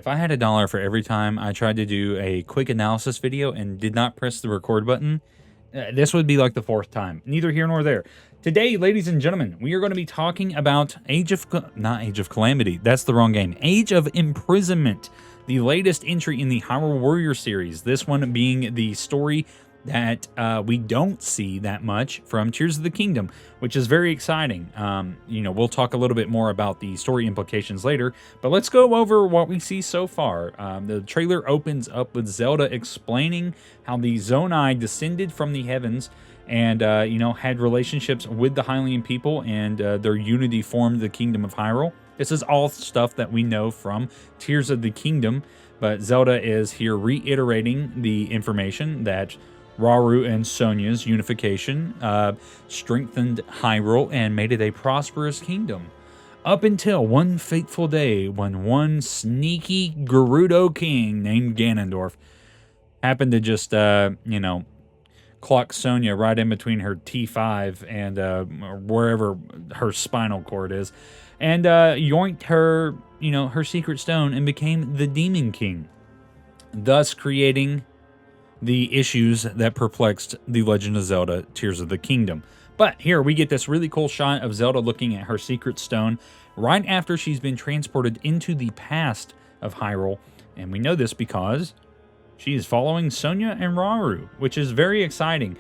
If I had $1 for every time I tried to do a quick analysis video and did not press the record button, this would be like the 4th time. Neither here nor there. Today, ladies and gentlemen, we are going to be talking about not Age of Calamity. That's the wrong game. Age of Imprisonment, the latest entry in the Hyrule Warriors series. This one being the story that we don't see that much from Tears of the Kingdom, which is very exciting. We'll talk a little bit more about the story implications later, but let's go over what we see so far. The trailer opens up with Zelda explaining how the Zonai descended from the heavens and, had relationships with the Hylian people, and their unity formed the Kingdom of Hyrule. This is all stuff that we know from Tears of the Kingdom, but Zelda is here reiterating the information that Rauru and Sonia's unification strengthened Hyrule and made it a prosperous kingdom. Up until one fateful day when one sneaky Gerudo king named Ganondorf happened to just, clock Sonia right in between her T5 and wherever her spinal cord is, and yoinked her, her secret stone and became the Demon King, thus creating the issues that perplexed The Legend of Zelda Tears of the Kingdom. But here we get this really cool shot of Zelda looking at her secret stone right after she's been transported into the past of Hyrule, and we know this because she is following Sonia and Rauru, which is very exciting.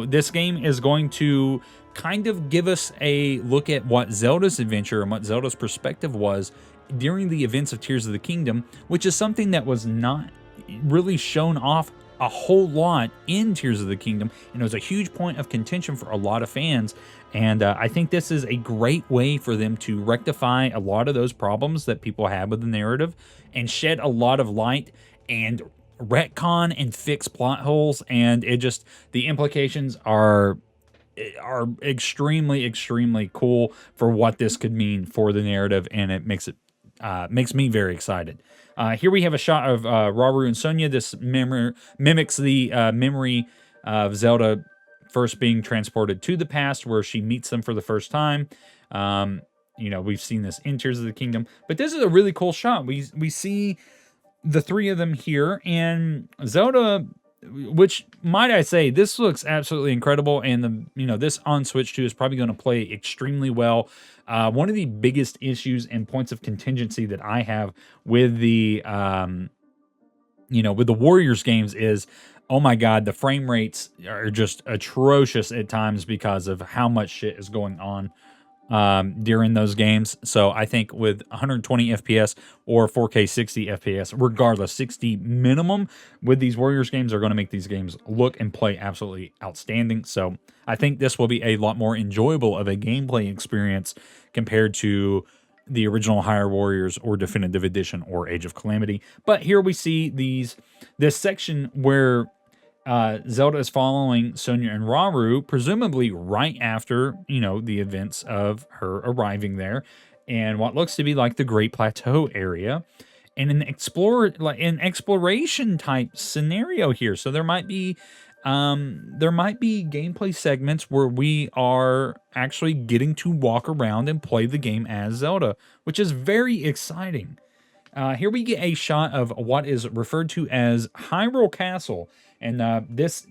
This game is going to kind of give us a look at what Zelda's adventure and what Zelda's perspective was during the events of Tears of the Kingdom, which is something that was not really shown off a whole lot in Tears of the Kingdom, and it was a huge point of contention for a lot of fans. And I think this is a great way for them to rectify a lot of those problems that people had with the narrative and shed a lot of light and retcon and fix plot holes. And the implications are extremely cool for what this could mean for the narrative, and it makes me very excited. Here we have a shot of Rauru and Sonia. This mimics the memory of Zelda first being transported to the past, where she meets them for the first time. We've seen this in Tears of the Kingdom, but this is a really cool shot. We see the three of them here, and Zelda, which, might I say, this looks absolutely incredible, and this on Switch 2 is probably going to play extremely well. One of the biggest issues and points of contingency that I have with the with the Warriors games is, oh my god, the frame rates are just atrocious at times because of how much shit is going on during those games. So I think with 120 FPS or 4K 60 FPS, regardless, 60 minimum with these Warriors games are going to make these games look and play absolutely outstanding. So I think this will be a lot more enjoyable of a gameplay experience compared to the original Hyrule Warriors or Definitive Edition or Age of Calamity. But here we see this section where Zelda is following Sonia and Rauru, presumably right after, the events of her arriving there, and what looks to be like the Great Plateau area, and an exploration type scenario here. So there might be gameplay segments where we are actually getting to walk around and play the game as Zelda, which is very exciting. Here we get a shot of what is referred to as Hyrule Castle. And this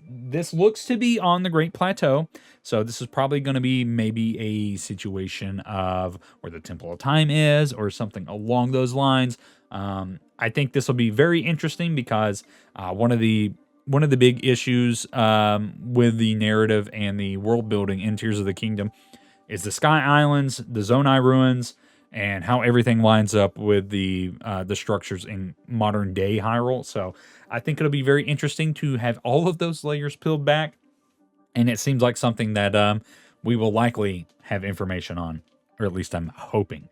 looks to be on the Great Plateau. So this is probably going to be maybe a situation of where the Temple of Time is or something along those lines. I think this will be very interesting because one of the big issues with the narrative and the world building in Tears of the Kingdom is the Sky Islands, the Zonai ruins, and how everything lines up with the structures in modern day Hyrule. So I think it'll be very interesting to have all of those layers peeled back, and it seems like something that we will likely have information on, or at least I'm hoping.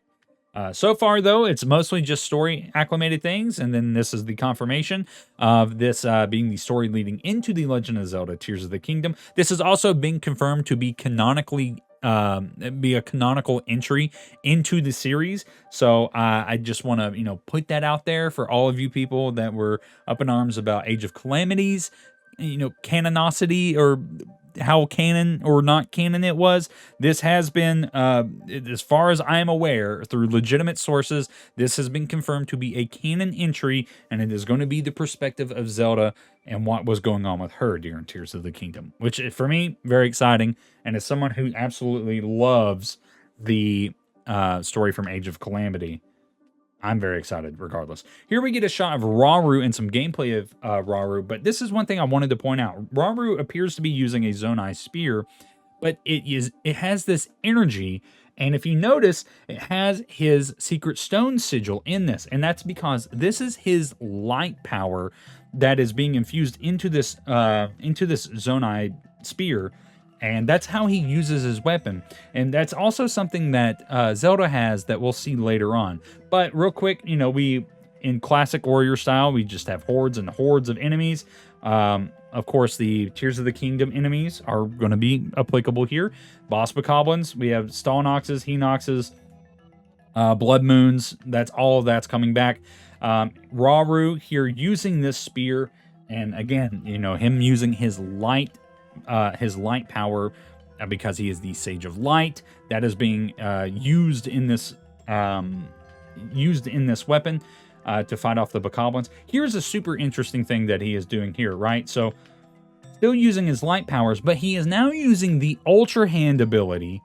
So far, though, it's mostly just story acclimated things, and then this is the confirmation of this being the story leading into The Legend of Zelda Tears of the Kingdom. This has also been confirmed to be canonically a canonical entry into the series. So I just want to put that out there for all of you people that were up in arms about Age of Calamity's canonicity or how canon or not canon it was. This has been, as far as I am aware, through legitimate sources, this has been confirmed to be a canon entry, and it is going to be the perspective of Zelda and what was going on with her during Tears of the Kingdom, which for me, very exciting. And as someone who absolutely loves the story from Age of Calamity, I'm very excited regardless. Here we get a shot of Rauru and some gameplay of Rauru, but this is one thing I wanted to point out. Rauru appears to be using a Zonai Spear, but it has this energy, and if you notice, it has his Secret Stone sigil in this, and that's because this is his light power that is being infused into this Zonai Spear. And that's how he uses his weapon. And that's also something that Zelda has that we'll see later on. But real quick, you know, in classic warrior style, we just have hordes and hordes of enemies. Of course, the Tears of the Kingdom enemies are going to be applicable here. Boss Bokoblins, we have Stalnoxes, Hinoxes, Blood Moons. All of that's coming back. Rauru here using this spear. And again, you know, him using his light power, because he is the Sage of Light, that is being used in this weapon to fight off the Bokoblins. Here's a super interesting thing that he is doing here, right? So still using his light powers, but he is now using the Ultra Hand ability.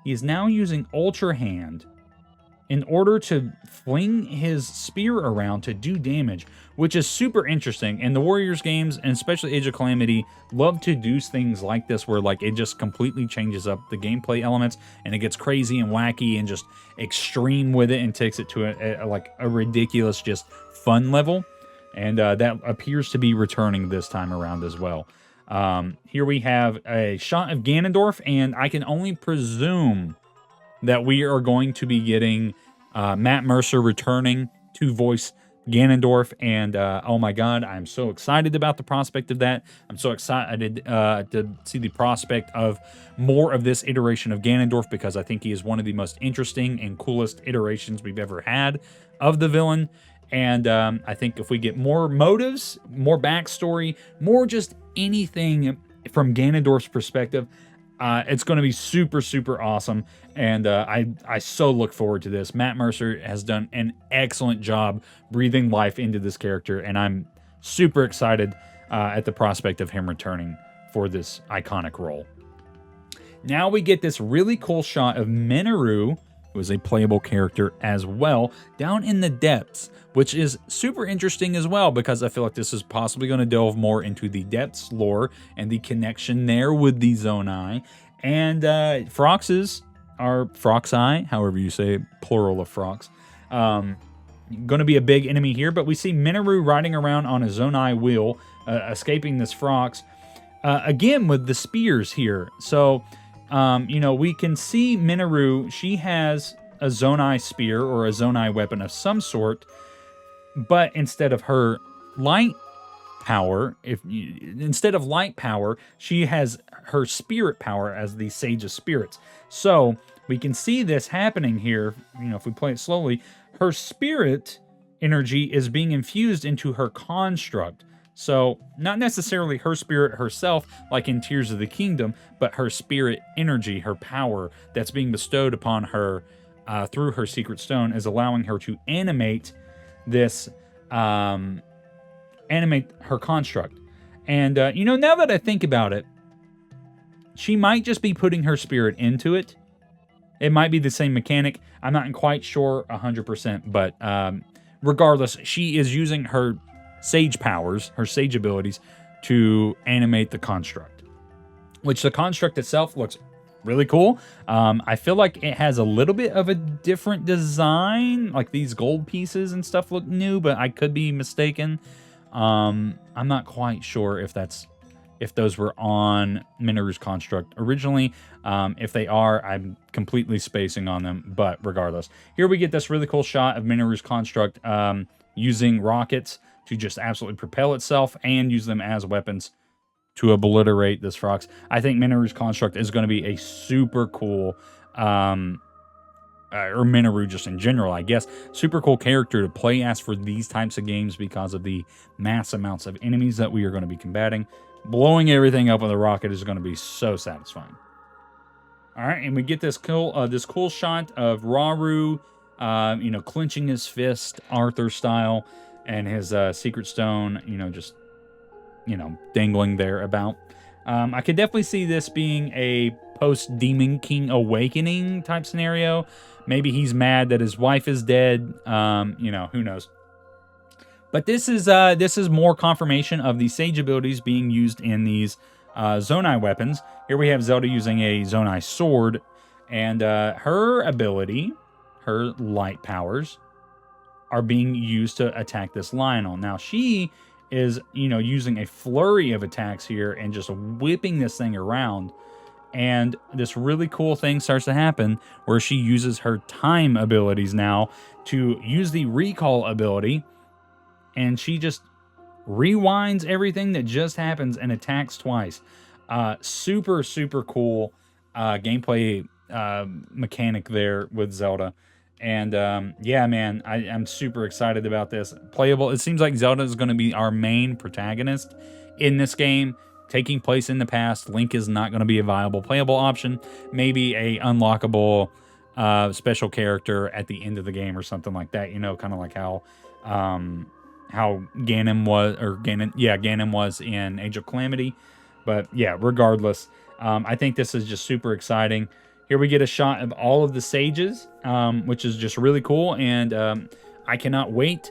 He is now using Ultra Hand in order to fling his spear around to do damage, which is super interesting. And the Warriors games, and especially Age of Calamity, love to do things like this, where like it just completely changes up the gameplay elements, and it gets crazy and wacky and just extreme with it, and takes it to a ridiculous, just fun level. And that appears to be returning this time around as well. Here we have a shot of Ganondorf, and I can only presume that we are going to be getting Matt Mercer returning to voice Ganondorf, and oh my god, I'm so excited about the prospect of that. I'm so excited to see the prospect of more of this iteration of Ganondorf, because I think he is one of the most interesting and coolest iterations we've ever had of the villain. And I think if we get more motives, more backstory, more just anything from Ganondorf's perspective, it's going to be super, super awesome, and I so look forward to this. Matt Mercer has done an excellent job breathing life into this character, and I'm super excited at the prospect of him returning for this iconic role. Now we get this really cool shot of Mineru, who is a playable character as well, down in the depths, which is super interesting as well, because I feel like this is possibly going to delve more into the depths lore and the connection there with the Zonai. And Froxes, or Froxai, however you say, plural of Frox, going to be a big enemy here. But we see Mineru riding around on a Zonai wheel, escaping this Frox, again with the spears here. So you know, we can see Mineru, she has a Zonai spear or a Zonai weapon of some sort, but instead of her light power, she has her spirit power as the Sage of Spirits. So we can see this happening here, you know, if we play it slowly. Her spirit energy is being infused into her construct. So, not necessarily her spirit herself, like in Tears of the Kingdom, but her spirit energy, her power that's being bestowed upon her through her Secret Stone is allowing her to animate this, animate her construct. And, you know, now that I think about it, she might just be putting her spirit into it. It might be the same mechanic. I'm not quite sure 100%, but regardless, she is using her sage powers, her sage abilities, to animate the construct, which the construct itself looks really cool. I feel like it has a little bit of a different design, like these gold pieces and stuff look new, but I could be mistaken. I'm not quite sure if those were on Mineru's construct originally. If they are, I'm completely spacing on them, but regardless. Here we get this really cool shot of Mineru's construct using rockets to just absolutely propel itself and use them as weapons to obliterate this Frox. I think Mineru's construct is going to be a super cool, or Mineru just in general, I guess, super cool character to play as for these types of games because of the mass amounts of enemies that we are going to be combating. blowing everything up with a rocket is going to be so satisfying. All right, and we get this cool shot of Rauru, you know, clenching his fist, Arthur style, and his secret stone, you know, just, you know, dangling there about. I could definitely see this being a post-Demon King Awakening type scenario. Maybe he's mad that his wife is dead. You know, who knows? But this is more confirmation of the Sage abilities being used in these Zonai weapons. Here we have Zelda using a Zonai sword, and her ability, her light powers, are being used to attack this Lionel. Now she is, you know, using a flurry of attacks here and just whipping this thing around. And this really cool thing starts to happen where she uses her time abilities now to use the recall ability, and she just rewinds everything that just happens and attacks twice. Super, super cool gameplay mechanic there with Zelda. And yeah, man, I'm super excited about this. Playable. It seems like Zelda is going to be our main protagonist in this game, taking place in the past. Link is not going to be a viable playable option. Maybe a unlockable special character at the end of the game or something like that. You know, kind of like how Ganon was in Age of Calamity. But yeah, regardless, I think this is just super exciting. Here we get a shot of all of the sages, which is just really cool. And I cannot wait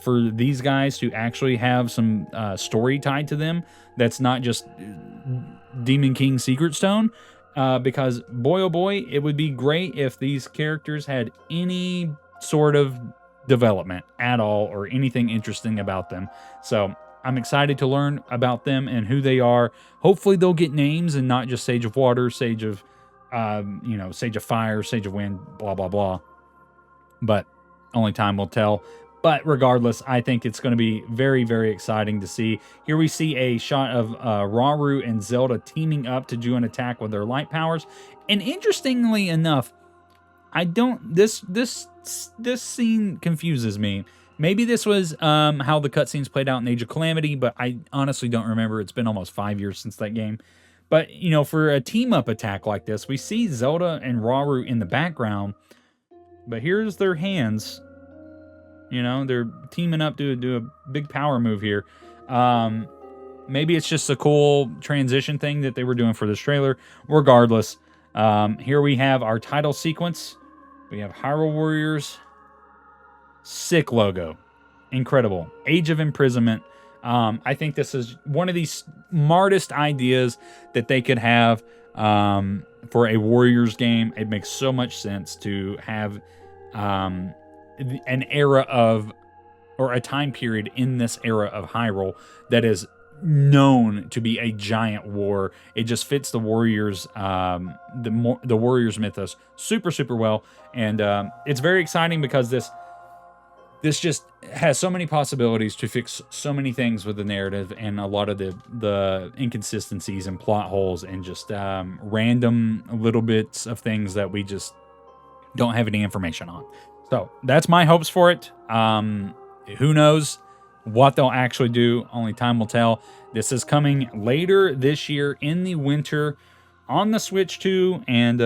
for these guys to actually have some story tied to them. That's not just Demon King Secret Stone. Because boy, oh boy, it would be great if these characters had any sort of development at all or anything interesting about them. So I'm excited to learn about them and who they are. Hopefully they'll get names and not just Sage of Water, Sage of you know, Sage of Fire, Sage of Wind, blah, blah, blah. But only time will tell. But regardless, I think it's going to be very, very exciting to see. Here we see a shot of Rauru and Zelda teaming up to do an attack with their light powers. And interestingly enough, this scene confuses me. Maybe this was how the cutscenes played out in Age of Calamity, but I honestly don't remember. It's been almost 5 years since that game. But, you know, for a team-up attack like this, we see Zelda and Rauru in the background. But here's their hands. You know, they're teaming up to do a big power move here. Maybe it's just a cool transition thing that they were doing for this trailer. Regardless, here we have our title sequence. We have Hyrule Warriors. Sick logo. Incredible. Age of Imprisonment. I think this is one of the smartest ideas that they could have for a Warriors game. It makes so much sense to have an era of, or a time period in this era of Hyrule that is known to be a giant war. It just fits the Warriors, the Warriors mythos super, super well. And it's very exciting because this just has so many possibilities to fix so many things with the narrative and a lot of the inconsistencies and plot holes and just random little bits of things that we just don't have any information on. So that's my hopes for it. Who knows what they'll actually do? Only time will tell. This is coming later this year in the winter on the Switch too. And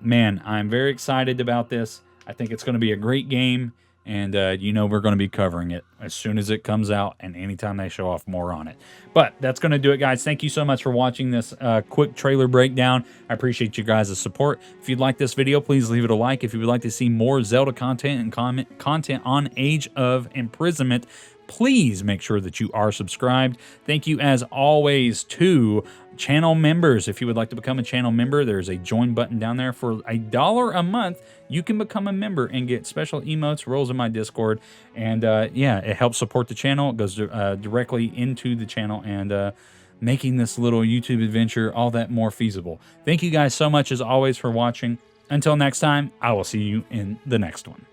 man, I'm very excited about this. I think it's going to be a great game. And, you know, we're going to be covering it as soon as it comes out and anytime they show off more on it. But that's going to do it, guys. Thank you so much for watching this quick trailer breakdown. I appreciate you guys' support. If you'd like this video, please leave it a like. If you would like to see more Zelda content and content on Age of Imprisonment, please make sure that you are subscribed. Thank you, as always, to channel members. If you would like to become a channel member, there's a join button down there. For $1 a month, you can become a member and get special emotes, roles in my Discord. And yeah, it helps support the channel. It goes directly into the channel and making this little YouTube adventure all that more feasible. Thank you guys so much, as always, for watching. Until next time, I will see you in the next one.